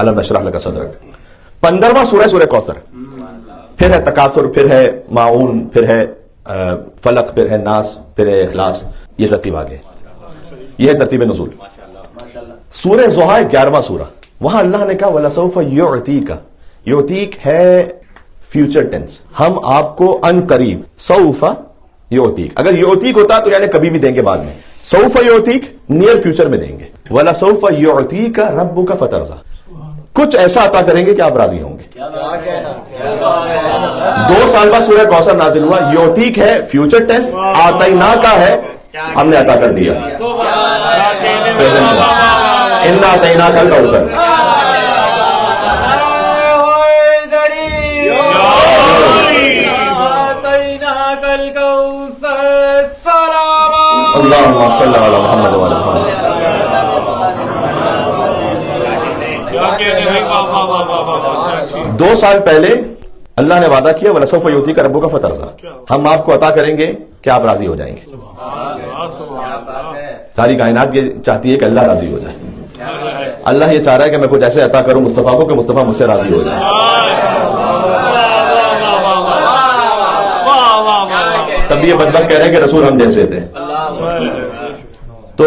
अलम नशरह लका सदरक। 15वां सूरह कौसर, फिर है तकासुर, फिर है माऊन, फिर है फलक, फिर है नास, फिर है इखलास। ये तरतीब आगे, ये है तरतीब नुज़ूल। सूरह ज़ुहा 11वां सूरा, वहां अल्लाह ने कहा वलसौफा युअतीका। युअतीक है फ्यूचर टेंस, हम आपको अन करीब, सौफा युअतीक। अगर युअतीक होता तो यानी कभी भी देंगे बाद में, सौफा युअतीक नियर फ्यूचर में देंगे। वलसौफा युअतीका रब्बुका फतरज़ा, कुछ ऐसा अता करेंगे कि आप राजी होंगे। 2 साल बाद सूरह कौसर नाजिल हुआ। युअतीक है फ्यूचर टेंस, आतैना का है हमने अता कर दिया प्रेजेंट। इन्ना आतैना कल कौसर, अल्लाहुम्मा सल्ली अला मुहम्मद व अला मुहम्मद। 2 साल पहले अल्लाह ने वादा किया वलसौफ युअतीका रब्बुका फतरज़ा, हम आपको अता करेंगे कि आप राजी हो जाएंगे। सारी कायनात ये चाहती है कि अल्लाह राजी हो जाए। अल्लाह ये चाह रहा है कि मैं कुछ ऐसे अता करूं मुस्तफा को कि मुस्तफा मुझसे राजी हो जाए। तब ये बदबख्त कह रहे हैं कि रसूल हम जैसे थे। तो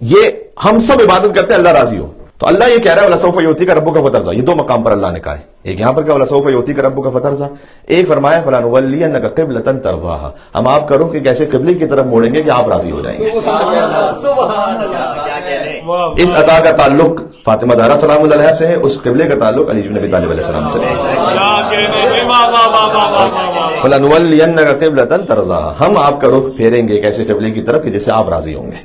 ये हम सब इबादत करते हैं अल्लाह राजी हो। तो अल्लाह ये कह रहा है वलसौफ युअतीका रब्बुका फतरज़ा। ये 2 मकाम पर अल्लाह ने कहा है, एक यहां पर कहा वलसौफ युअतीका रब्बुका फतरज़ा, एक फरमाया फलनुवल्लियन्नका क़िबलतन तरज़ाहा, हम आप करो कि कैसे क़िबले की तरफ मोड़ेंगे कि आप राजी हो जाएंगे। इस अता का ताल्लुक फातिमा ज़हरा सलामुल्लाह अलैहा से है, उस क़िबले का ताल्लुक अली इब्न अबी तालिब अलैहिस्सलाम से है। फलनुवल्लियन्नका क़िबलतन तरज़ाहा, हम आप करो फेरेंगे एक ऐसे क़िबले की तरफ कि जिससे आप राजी होंगे।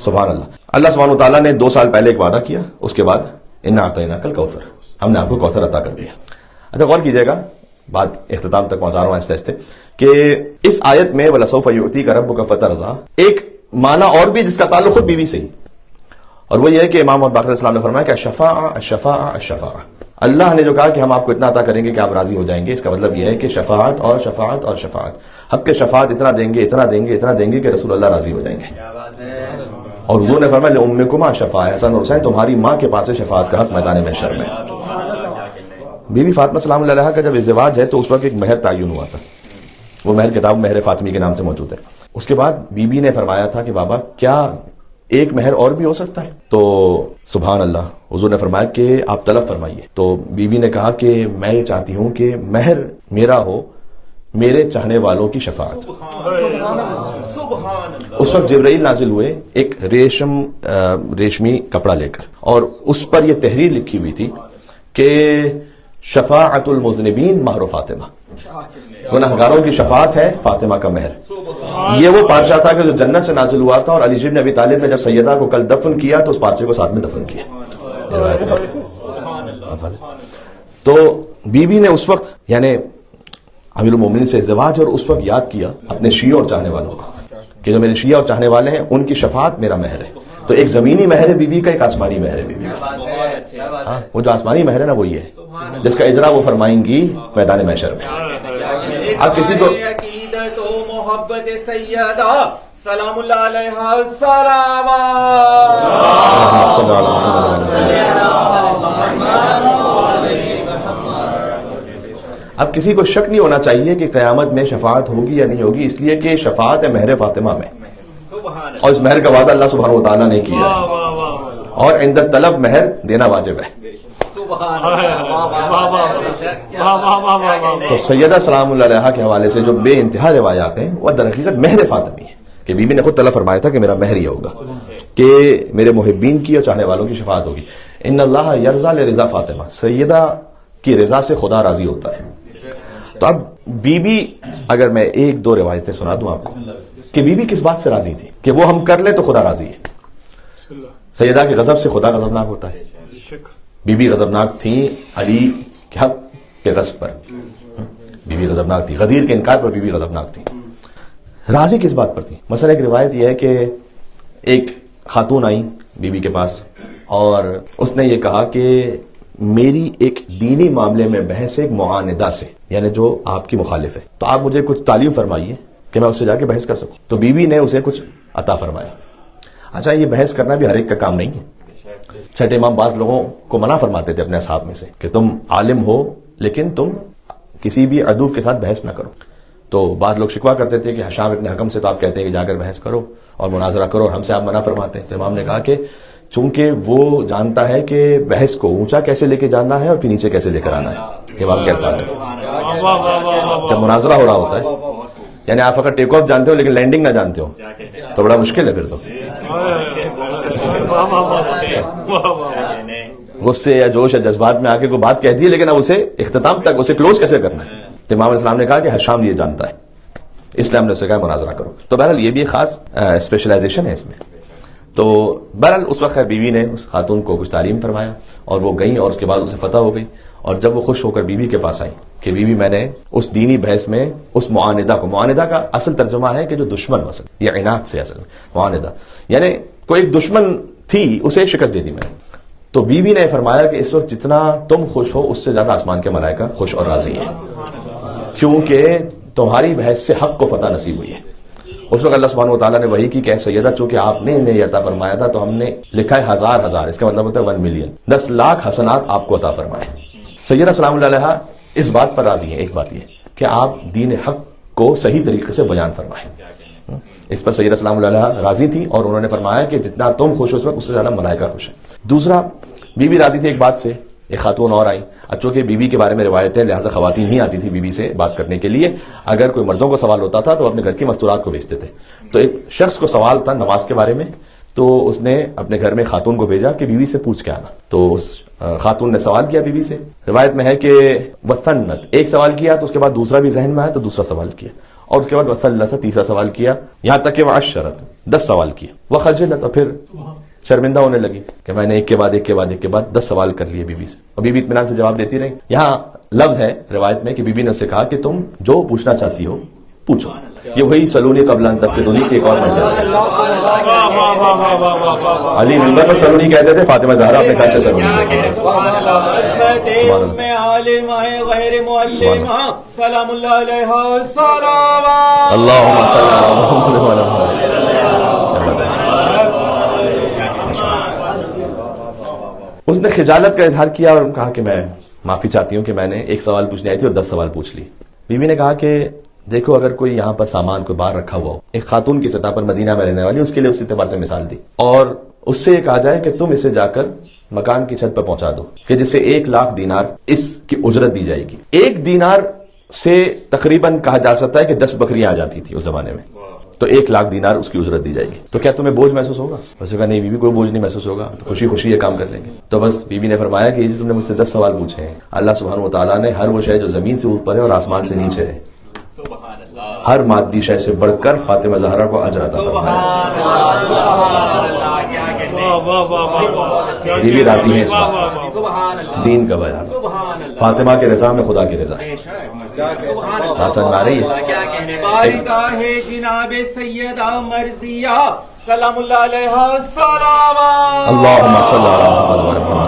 सुभान अल्लाह। अल्लाह सुब्हानहू तआला ने 2 साल पहले एक वादा किया, उसके बाद इन्ना अतैनाकल कौसर, हमने आपको कौसर अता कर दिया। अच्छा गौर कीजिएगा, बात इख्तिताम तक पहुंचा रहा हूं आहिस्ते आहिस्ते, कि इस आयत में वलसौफ युअतीका रब्बुका फतरज़ा एक माना और भी जिसका ताल्लुक खुद बीवी से ही, और वो ये है कि इमाम मोहम्मद बाक़र अलैहिस्सलाम ने फरमाया कि अश्शफ़ाअ, अल्लाह ने जो कहा कि हम आपको इतना अता करेंगे कि आप राजी हो जाएंगे, इसका मतलब यह है कि शफाअत और शफाअत और शफाअत, हक के शफाअत इतना देंगे इतना देंगे इतना देंगे कि रसूल अल्लाह राजी हो जाएंगे। और हुजूर ने फरमाया उम्मिकुमा शफाअ, हसन और हुसैन तुम्हारी मां के पास है शफाअत का हक मैदान महशर में। बीबी फातिमा सलामुल्लाह अलैहा का जब इज़्दिवाज है तो उस वक्त एक महर तयन हुआ था, वो महर किताब महर फातिमी के नाम से मौजूद है। उसके बाद बीबी ने फरमाया था कि बाबा क्या एक महर और भी हो सकता है? तो सुभान अल्लाह, हुजूर ने फरमाया कि आप तलब फरमाइए। तो बीबी ने कहा कि मैं ये चाहती हूं कि महर मेरा हो मेरे चाहने वालों की शफाअत। उस वक्त जिब्राइल नाजिल हुए एक रेशमी कपड़ा लेकर, और उस पर यह तहरीर लिखी हुई थी कि शफाअतुल मुज़निबीन महर फातिमा, गुनहगारों की शफाअत है फातिमा का महर। ये वो पार्चा था कि जो जन्नत से नाजिल हुआ था, और अली इब्न अबी तालिब ने जब सैयदा को कल दफन किया तो उस पार्चे को साथ में दफन किया। तो बीबी ने उस वक्त यानी अमीरुल मोमिनीन से इज़्दिवाज और उस वक्त याद किया अपने शिया और चाहने वालों को कि जो मेरे शिया और चाहने वाले हैं उनकी शफाअत मेरा महर है। तो एक जमीनी महर है बीबी का, एक आसमानी महर है बीबी का। वो जो आसमानी महर है ना वो ये है जिसका इजरा वो फरमाएंगी मैदान महशर में। आप किसी को मोहब्बत सैयदा सलामुल्लाह अलैहा अब किसी को शक नहीं होना चाहिए कि क़यामत में शफाअत होगी या नहीं होगी, इसलिए कि शफाअत है महर फातिमा में, और इस महर का वादा अल्लाह सुब्हानहू व तआला ने किया है, और इंद तलब महर देना वाजिब है। तो सैयदा सलामुल्लाह अलैहा के हवाले से जो बेइंतहा रिवायात हैं वह दरहकीकत महर फातिमी है कि बीबी ने खुद तलब फरमाया था कि मेरा महर ही होगा कि मेरे मुहिब्बीन की और चाहने वालों की शफाअत होगी। इन्नल्लाह यरज़ा लिरज़ा फातिमा, सैयदा की रज़ा से खुदा राजी होता है। तो अब बीबी, अगर मैं 1-2 रिवायतें सुना दूं आपको कि बीबी किस बात से राजी थी कि वो हम कर ले तो खुदा राजी है। सैयदा के गजब से खुदा गजबनाक होता है। बीबी गजबनाक थी अली के हक के गज़ब पर, बीबी गजबनाक थी, गदीर के इनकार पर बीबी गजबनाक थी। राजी किस बात पर थी? मसला एक रिवायत यह है कि एक खातून आई बीबी के पास और उसने ये कहा कि मेरी एक दीनी मामले में बहस एक मुआनिदा से, यानी जो आपकी मुखालिफ है, तो आप मुझे कुछ तालीम फरमाइए कि मैं उससे जाके बहस कर सकूं। तो बीबी ने उसे कुछ अता फरमाया। अच्छा, ये बहस करना भी हर एक का काम नहीं है, چھٹے امام بعض لوگوں کو منع فرماتے تھے اپنے اصحاب میں سے کہ تم عالم ہو لیکن تم کسی بھی عدو کے ساتھ بحث نہ کرو. تو بعض لوگ شکوا کرتے تھے کہ ہشام ابن حکم سے تو آپ کہتے ہیں کہ جا کر بحث کرو اور مناظرہ کرو اور ہم سے آپ منع فرماتے ہیں. تو امام نے کہا کہ چونکہ وہ جانتا ہے کہ بحث کو اونچا کیسے لے کے جانا ہے اور پھر نیچے کیسے لے کر آنا ہے. امام کے الفاظ ہیں. جب مناظرہ ہو رہا ہوتا ہے یعنی آپ اگر ٹیک آف جانتے ہو لیکن لینڈنگ نہ جانتے ہو تو بڑا مشکل ہے پھر تو. غصے یا جوش یا جذبات میں آ کے کوئی بات کہہ دی ہے لیکن اب اسے اختتام تک اسے کلوز کیسے کرنا ہے. تو امام علیہ السلام نے کہا کہ ہشام یہ جانتا ہے اس لیے ہم نے اسے کہا مناظرہ کرو. تو بہرحال یہ بھی ایک خاص اسپیشلائزیشن ہے اس میں. تو بہرحال اس وقت بیوی نے اس خاتون کو کچھ تعلیم فرمایا اور وہ گئیں اور اس کے بعد اسے فتح ہو گئی. اور جب وہ خوش ہو کر بیوی کے پاس آئی کہ بیوی میں نے اس دینی بحث میں اس معاندہ کو، معاندہ کا اصل ترجمہ ہے کہ جو دشمن مثلا یا عناد سے اصل معاندہ یعنی کوئی ایک دشمن تھی اسے شکست دے دی میں نے. تو بیوی نے فرمایا کہ اس وقت جتنا تم خوش ہو اس سے زیادہ آسمان کے ملائکہ خوش اور راضی ہیں کیونکہ تمہاری بحث سے حق کو فتح نصیب ہوئی ہے. اس وقت اللہ سبحانہ وتعالیٰ نے وحی کی کہ سیدہ چونکہ آپ نے انہیں عطا فرمایا تھا تو ہم نے لکھا ہے ہزار، اس کا مطلب ہوتا ہے 1 ملین، 10 لاکھ حسنات آپ کو عطا فرمائے. سیدہ سلام اللہ علیہا اس بات پر راضی ہیں. ایک بات یہ کہ آپ دین حق کو صحیح طریقے سے بیان فرمائیں. اس پر سیدہ سلام اللہ علیہا راضی تھی اور انہوں نے فرمایا کہ جتنا تم خوش ہو اس وقت اس سے زیادہ ملائکہ خوش ہیں. دوسرا بی بی راضی تھی ایک بات سے. ایک خاتون اور آئی. اب چونکہ بی بی کے بارے میں روایت ہے لہٰذا خواتین ہی آتی تھی بی بی سے بات کرنے کے لیے. اگر کوئی مردوں کو سوال ہوتا تھا تو اپنے گھر کی مستورات کو بھیجتے تھے. تو ایک شخص کو سوال تھا نماز کے بارے میں تو اس نے اپنے گھر میں خاتون کو بھیجا کہ بیوی سے پوچھ کے آنا. تو اس خاتون نے سوال کیا بیوی سے. روایت میں ہے کہ وثنت ایک سوال کیا تو اس کے بعد دوسرا بھی ذہن میں آیا تو دوسرا سوال کیا اور اس کے بعد وثلث تیسرا سوال کیا یہاں تک کہ وعشرت 10 سوال کیا. وخجلت اور پھر شرمندہ ہونے لگی کہ میں نے ایک کے بعد 10 سوال کر لیے بیوی سے اور بیوی اطمینان سے جواب دیتی رہی. یہاں لفظ ہے روایت میں کہ بیوی نے اسے کہا کہ تم جو پوچھنا چاہتی ہو پوچھو. یہ وہی سلونی قبل ان تفتنونی کی ایک اور منزل ہے. علی منبر پر سلونی کہتے تھے، فاطمہ زہرا اپنے گھر سے سلونی کہتے ہیں. اللہم صلی علی محمد وعلی محمد. اس نے خجالت کا اظہار کیا اور کہا کہ میں معافی چاہتی ہوں کہ میں نے ایک سوال پوچھنے آئی تھی اور 10 سوال پوچھ لی. بیوی نے کہا کہ دیکھو اگر کوئی یہاں پر سامان کوئی باہر رکھا ہوا ہو ایک خاتون کی سطح پر مدینہ میں رہنے والی اس کے لیے اس اعتبار سے مثال دی اور اس سے یہ کہا جائے کہ تم اسے جا کر مکان کی چھت پر پہنچا دو کہ جس سے 1 لاکھ دینار اس کی اجرت دی جائے گی. 1 دینار سے تقریباً کہا جا سکتا ہے کہ 10 بکریاں آ جاتی تھی اس زمانے میں. تو 1 لاکھ دینار اس کی اجرت دی جائے گی. تو کیا تمہیں بوجھ محسوس ہوگا؟ ویسے کہا نہیں بیوی کوئی بوجھ نہیں محسوس ہوگا، تو خوشی خوشی یہ کام کر لیں گے. تو بس بیوی نے فرمایا کہ تم نے مجھ سے 10 سوال پوچھے ہیں. اللہ سبحانہ وتعالیٰ نے ہر وہ شے جو زمین سے اوپر ہے اور آسمان سے نیچے ہے ہر مادی شے سے بڑھ کر فاطمہ زہرا کو اجر عطا فرمایا. بیوی راضی ہیں اس بات دین کا بیان. فاطمہ کے رضا میں خدا کی رضا حسن آ رہی ہے. جناب سیدہ مرضیہ سلام اللہ علیہ السلام. اللہم صلی علی محمد.